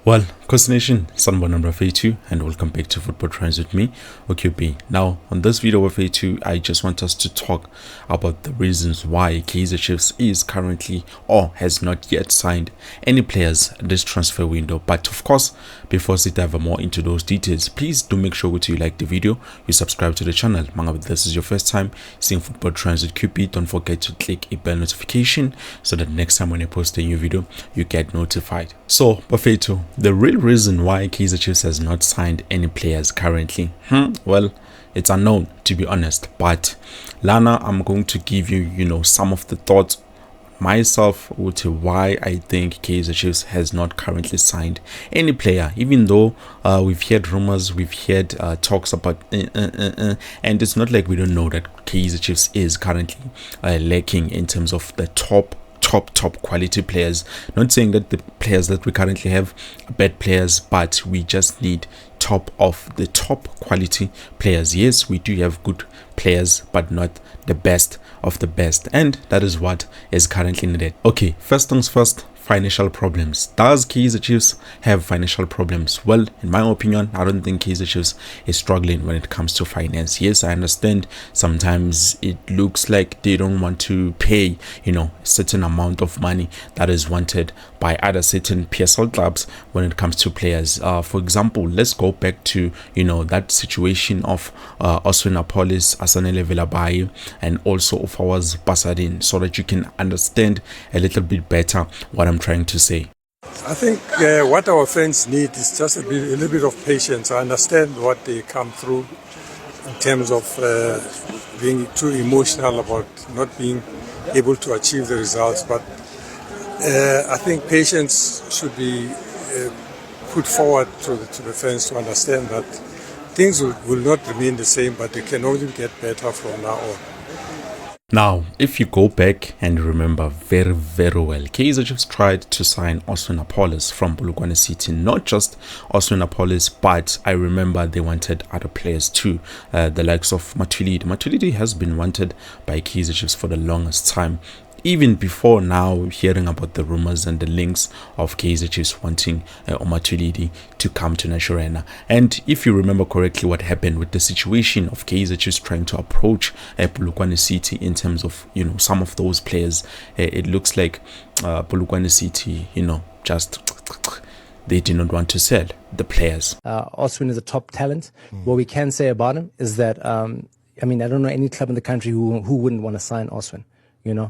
Well, Coast Nation, Sanborn number 82, and welcome back to Football Trends with me, OQP. Now, on this video of 82, I just want us to talk about the reasons why Kaizer Chiefs is currently or has not yet signed any players this transfer window. But of course, before we dive more into those details, please do make sure you like the video, you subscribe to the channel. If this is your first time seeing Football Trends with QP, don't forget to click a bell notification so that next time when I post a new video, you get notified. So, Buffeto, the real reason why Kaizer Chiefs has not signed any players currently, well, it's unknown, to be honest. But Lana, I'm going to give you, some of the thoughts myself with why I think Kaizer Chiefs has not currently signed any player, even though we've heard rumors, we've heard talks about and it's not like we don't know that Kaizer Chiefs is currently lacking in terms of the top quality players. Not saying that the players that we currently have are bad players, but we just need top of the top quality players. Yes, we do have good players, but not the best of the best, and that is what is currently needed. Okay, first things first, financial problems. Does Kaizer Chiefs have financial problems? Well, in my opinion, I don't think Kaizer Chiefs is struggling when it comes to finance. Yes, I understand sometimes it looks like they don't want to pay, a certain amount of money that is wanted by other certain PSL clubs when it comes to players. For example, let's go back to, that situation of Oswinapolis, Asanele Velabayi, and also of ours Basadin, so that you can understand a little bit better what I'm trying to say. I think what our fans need is just a little bit of patience. I understand what they come through in terms of being too emotional about not being able to achieve the results, but I think patience should be put forward to the fans to understand that things will not remain the same, but they can only get better from now on. Now, if you go back and remember very, very well, Kaizer Chiefs tried to sign Oswinapolis from Polokwane City. Not just Oswinapolis, but I remember they wanted other players too, the likes of Matuidi. Matuidi has been wanted by Kaizer Chiefs for the longest time. Even before now, hearing about the rumors and the links of Kaizer Chiefs wanting Matuidi to come to Nigeria. And if you remember correctly, what happened with the situation of Kaizer Chiefs trying to approach Polokwane City in terms of, some of those players, it looks like Polokwane City, just they did not want to sell the players. Oswin is a top talent. What we can say about him is that, I don't know any club in the country who wouldn't want to sign Oswin.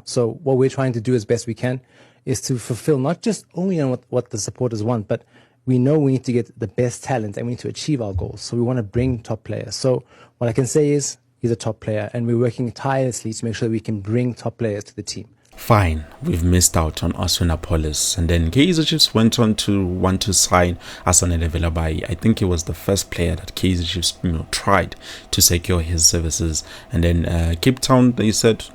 So what we're trying to do as best we can is to fulfill not just only on what the supporters want, but we know we need to get the best talent and we need to achieve our goals. So we want to bring top players. So what I can say is he's a top player and we're working tirelessly to make sure we can bring top players to the team. Fine, we've missed out on Oswinapolis, and then Kaizer Chiefs went on to want to sign Asanele Velabayi. I think he was the first player that Kaizer Chiefs tried to secure his services, and then Cape Town, they said,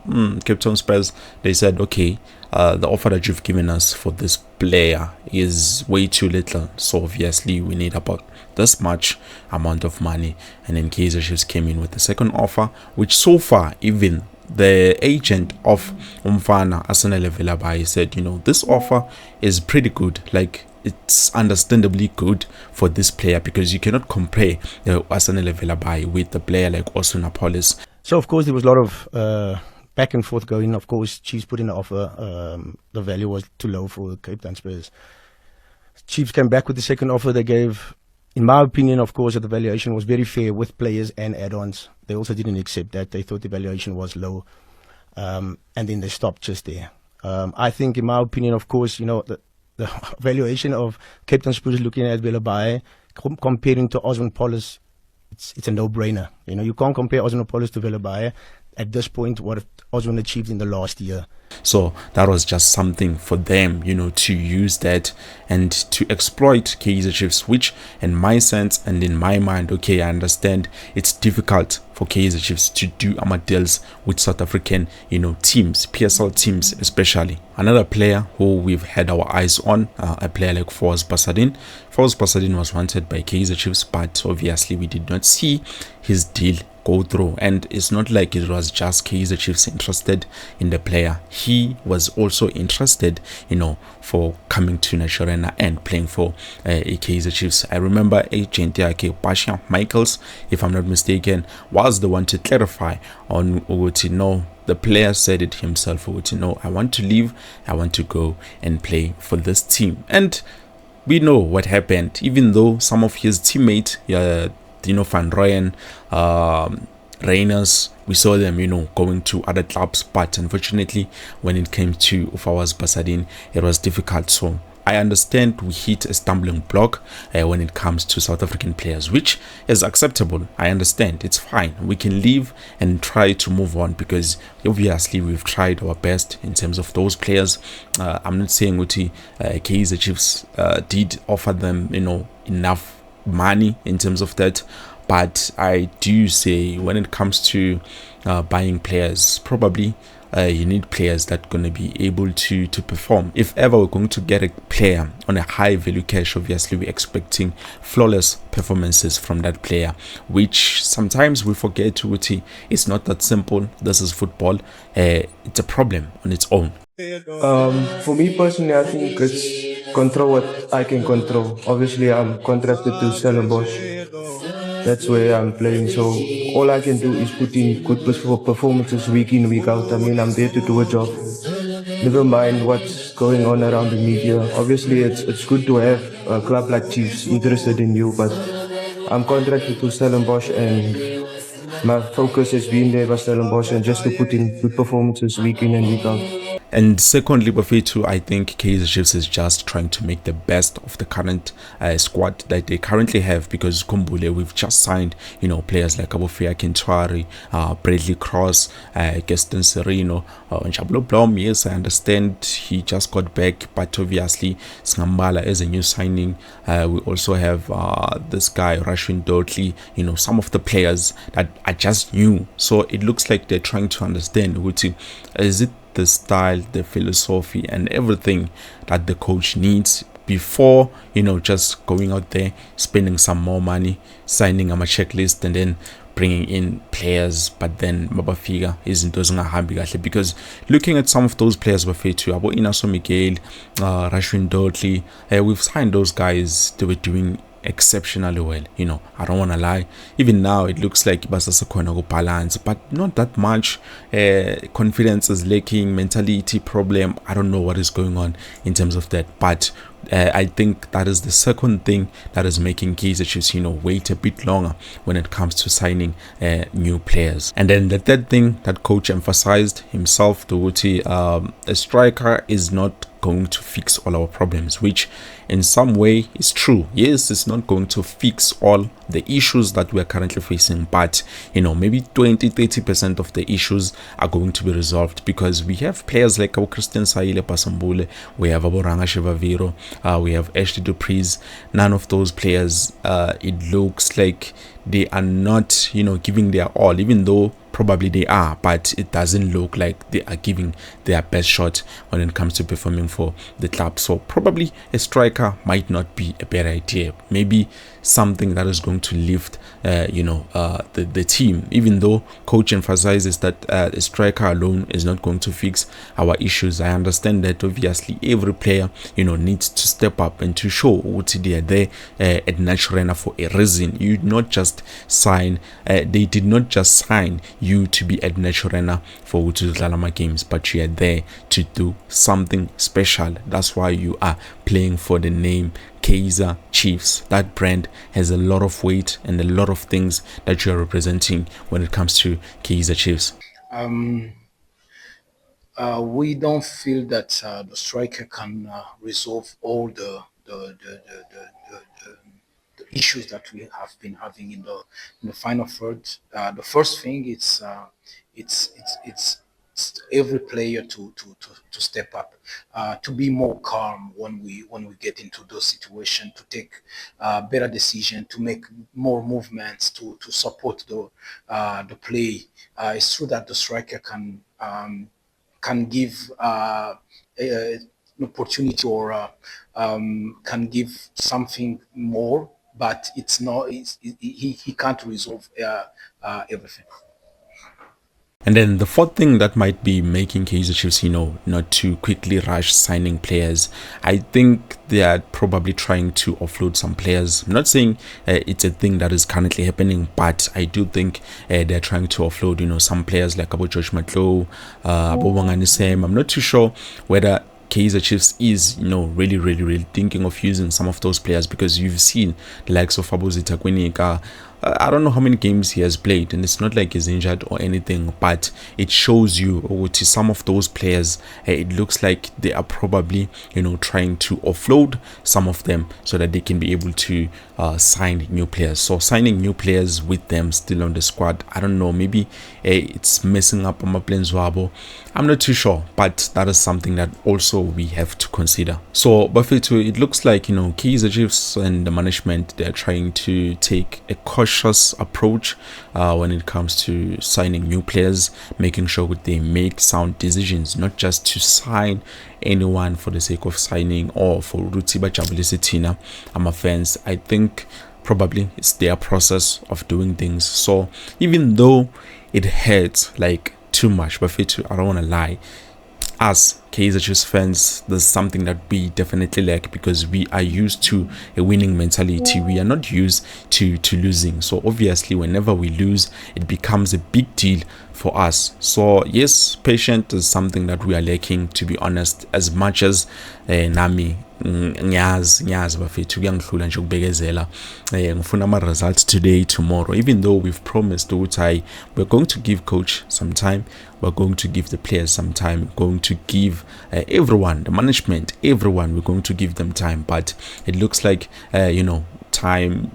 Cape Town Spurs, they said, okay, the offer that you've given us for this player is way too little, so obviously we need about this much amount of money. And then Kaizer Chiefs came in with the second offer, which so far even the agent of Umfana Asanele Velabayi said, this offer is pretty good. Like, it's understandably good for this player because you cannot compare Asanele Velabayi with the player like Oswinapolis. So of course there was a lot of back and forth going. Of course, Chiefs put in an offer. The value was too low for the Cape Town Spurs. Chiefs came back with the second offer they gave. In my opinion, of course, the valuation was very fair with players and add-ons. They also didn't accept that. They thought the valuation was low. And then they stopped just there. I think, in my opinion, of course, the valuation of Cape Town Spurs looking at Velabayi comparing to Oswinapolis, it's a no-brainer. You can't compare Oswinapolis to Velabayi at this point, what Oswin achieved in the last year. So that was just something for them, to use that and to exploit Kaizer Chiefs, which in my sense and in my mind, okay, I understand it's difficult for Kaizer Chiefs to do deals with South African, teams, PSL teams especially. Another player who we've had our eyes on, a player like Force Basadin. Force Basadin was wanted by Kaizer Chiefs, but obviously we did not see his deal go through. And it's not like it was just Kaizer Chiefs interested in the player. He was also interested, for coming to Nigeria and playing for a Kaizer Chiefs. I remember agent Pasha Michaels, if I'm not mistaken, was the one to clarify on Uguti. No, the player said it himself. Uguti, no, I want to leave. I want to go and play for this team. And we know what happened. Even though some of his teammates, Van Rooyen, Reyners, we saw them, going to other clubs. But unfortunately, when it came to Ufawa's Basadin, it was difficult. So I understand we hit a stumbling block when it comes to South African players, which is acceptable. I understand. It's fine. We can leave and try to move on, because obviously we've tried our best in terms of those players. I'm not saying Uti Kaizer Chiefs did offer them, enough money in terms of that. But I do say when it comes to buying players, probably you need players that are going to be able to perform. If ever we're going to get a player on a high value cash, obviously we're expecting flawless performances from that player, which sometimes we forget to it's not that simple. This is football. It's a problem on its own. For me personally, I think it's control what I can control. Obviously, I'm contracted to Stellenbosch. That's where I'm playing. So all I can do is put in good performances week in, week out. I mean, I'm there to do a job. Never mind what's going on around the media. Obviously, it's good to have a club like Chiefs interested in you, but I'm contracted to Stellenbosch, and my focus has been there by Stellenbosch and just to put in good performances week in and week out. And secondly, Buffet too, I think Kaizer Chiefs is just trying to make the best of the current squad that they currently have, because Kumbule, we've just signed, players like Abofia Kintwari, Bradley Cross, Gaston Sereno, Njablo Blom. Yes, I understand he just got back, but obviously Sngambala is a new signing. We also have this guy, Rashwin Dodley, some of the players that are just new. So it looks like they're trying to understand, is it the style, the philosophy, and everything that the coach needs before just going out there, spending some more money, signing a checklist, and then bringing in players. But then Mabafika isn't because looking at some of those players, Bafetu, Abo Inaso Miguel, Rashwin Dodley, we've signed those guys. They were doing exceptionally well. I don't want to lie. Even now it looks like Basasa go balance, but not that much. Confidence is lacking, mentality problem. I don't know what is going on in terms of that, but I think that is the second thing that is making Kaizer Chiefs, wait a bit longer when it comes to signing new players. And then the third thing that coach emphasized himself, a striker is not going to fix all our problems, which in some way is true. Yes, it's not going to fix all the issues that we're currently facing, but maybe 20-30% of the issues are going to be resolved, because we have players like our Christian Saile Pasambule, we have Aboranga Shivaviro, we have Ashley Dupreez. None of those players, it looks like they are not giving their all, even though probably they are, but it doesn't look like they are giving their best shot when it comes to performing for the club. So probably a striker might not be a better idea. Maybe something that is going to lift the team, even though coach emphasizes that a striker alone is not going to fix our issues. I understand that obviously every player needs to step up and to show what they are there at Naturena for a reason. You not just sign, they did not just sign you to be at Naturena for Lalama games, but you are there to do something special. That's why you are playing for the name Kaizer Chiefs. That brand has a lot of weight and a lot of things that you are representing when it comes to Kaizer Chiefs. We don't feel that the striker can resolve all the issues that we have been having in the final third. The first thing it's every player to step up, to be more calm when we get into those situations, to take better decision, to make more movements, to support the play. It's true that the striker can give an opportunity, or can give something more but it's not. He can't resolve everything. And then the fourth thing that might be making Kaizer Chiefs, not to quickly rush signing players, I think they are probably trying to offload some players. I'm not saying it's a thing that is currently happening, but I do think they're trying to offload, some players like Abo Josh Matlow, Abo Wangani Sam. I'm not too sure whether Kaizer Chiefs is, really, really, really thinking of using some of those players, because you've seen the likes of Abuzita Kwinika. I don't know how many games he has played, and it's not like he's injured or anything, but it shows you, or to some of those players, it looks like they are probably, trying to offload some of them so that they can be able to sign new players. So signing new players with them still on the squad, I don't know, maybe it's messing up on my plans. I'm not too sure, but that is something that also we have to consider. So Buffeto, it looks like, Kaizer Chiefs and the management, they're trying to take a cautious approach when it comes to signing new players, making sure that they make sound decisions, not just to sign anyone for the sake of signing or for Rutiba Jabulisitina. I'm a fans. I think probably it's their process of doing things. So even though it hurts like too much, but I don't want to lie, us Kaizer Chiefs fans, there's something that we definitely lack, because we are used to a winning mentality. We are not used to losing. So obviously whenever we lose, it becomes a big deal for us. So yes, patience is something that we are lacking, to be honest, as much as nami ngiyazi bafethu kuyangihlula nje ukubekezela ngifuna ama results today, tomorrow, even though we've promised ukuthi we're going to give coach some time, we're going to give the players some time, we're going to give everyone, the management, everyone, we're going to give them time. But it looks like time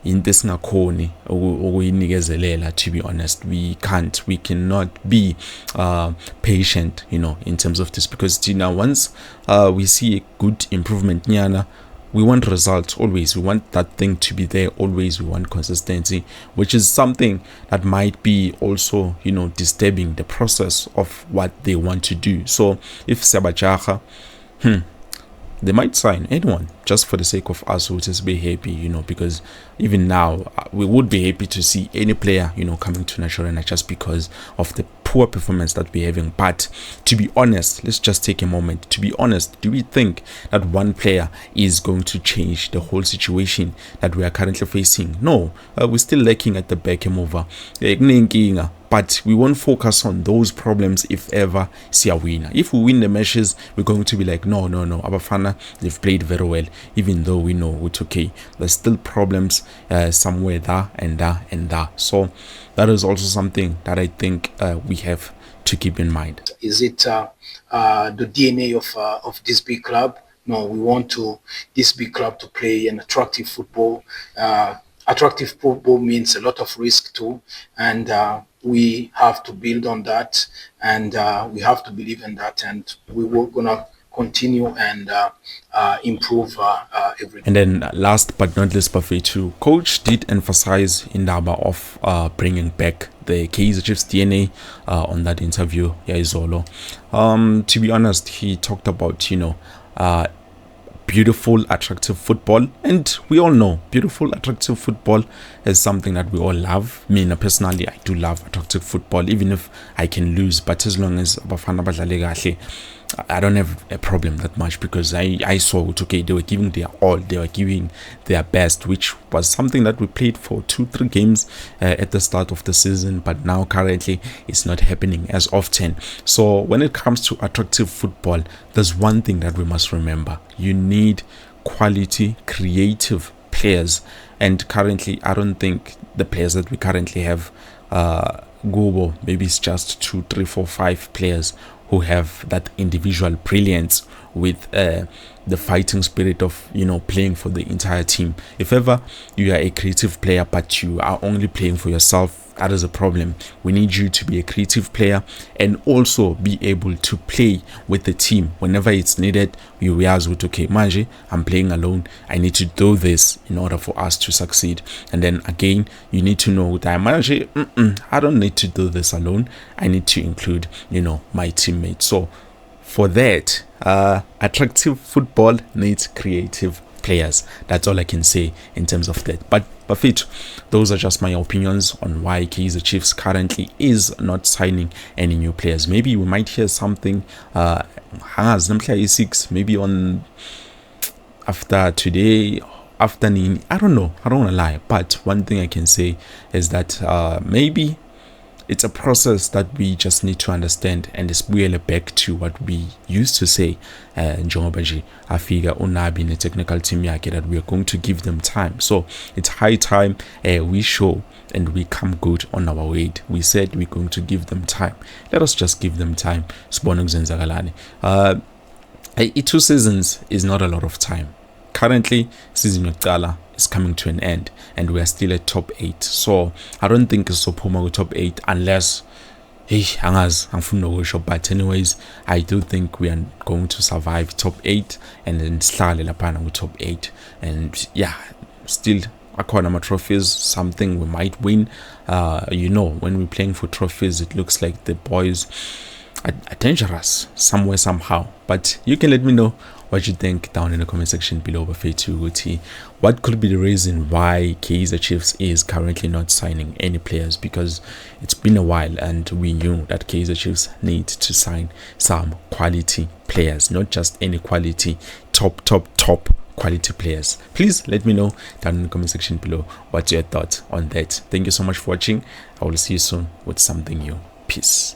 into esingakhoni ukuyinikezelela. To be honest, we cannot be patient, in terms of this, because once we see a good improvement nyana, we want results always. We want that thing to be there always. We want consistency, which is something that might be also, disturbing the process of what they want to do. So if Sabajaha, they might sign anyone just for the sake of us who just be happy, because even now we would be happy to see any player, coming to Naturena just because of the poor performance that we're having. But to be honest, let's just take a moment. To be honest, do we think that one player is going to change the whole situation that we are currently facing? No, we're still lacking at the back end over. But we won't focus on those problems if ever see a winner. If we win the matches, we're going to be like, no, Abafana, they've played very well, even though we know it's okay. There's still problems somewhere there and there and there. So that is also something that I think we have to keep in mind. Is it the DNA of this big club? No, we want this big club to play an attractive football. Attractive football means a lot of risk too, and we have to build on that, and we have to believe in that, and we were gonna continue and improve everything. And then last but not least, Bafethu, coach did emphasize in the about of bringing back the Kaizer Chiefs DNA on that interview. Izolo. To be honest, he talked about beautiful, attractive football, and we all know beautiful, attractive football is something that we all love. Me personally, I do love attractive football, even if I can lose, but as long as Bafana badlale kahle, I don't have a problem that much, because I saw it, okay, they were giving their all, they were giving their best, which was something that we played for 2-3 games at the start of the season, but now currently it's not happening as often. So when it comes to attractive football, there's one thing that we must remember: you need quality, creative players, and currently I don't think the players that we currently have, Google, maybe it's just 2, 3, 4, 5 players who have that individual brilliance with the fighting spirit of playing for the entire team. If ever you are a creative player but you are only playing for yourself, that is a problem. We need you to be a creative player and also be able to play with the team whenever it's needed. You realize with, okay, manje, I'm playing alone, I need to do this in order for us to succeed. And then again, you need to know that manje, I don't need to do this alone, I need to include my teammates. So for that, attractive football needs creative players. That's all I can say in terms of that. But Bafit, those are just my opinions on why Kaizer Chiefs currently is not signing any new players. Maybe we might hear something maybe on after today afternoon. I don't know, I don't want to lie, but one thing I can say is that maybe it's a process that we just need to understand, and it's really back to what we used to say njengoba nje afika uNabi ne-technical team yakhe, that we are going to give them time. So it's high time we show and we come good on our way. We said we're going to give them time. Let us just give them time. Sibone kuzenzakalani. 2 seasons is not a lot of time. Currently, season yokuqala is coming to an end, and we are still at top 8. So I don't think it's sophuma ku top 8 unless angifuni nokusho, but anyways, I do think we are going to survive top 8 and then sihlale laphana ku top 8. And yeah, still akhona ama trophies, something we might win. When we're playing for trophies, it looks like the boys are dangerous somewhere somehow. But you can let me know what you think down in the comment section below. What could be the reason why Kaizer Chiefs is currently not signing any players? Because it's been a while and we knew that Kaizer Chiefs need to sign some quality players, not just any quality, top quality players. Please let me know down in the comment section below what's your thoughts on that. Thank you so much for watching. I will see you soon with something new. Peace.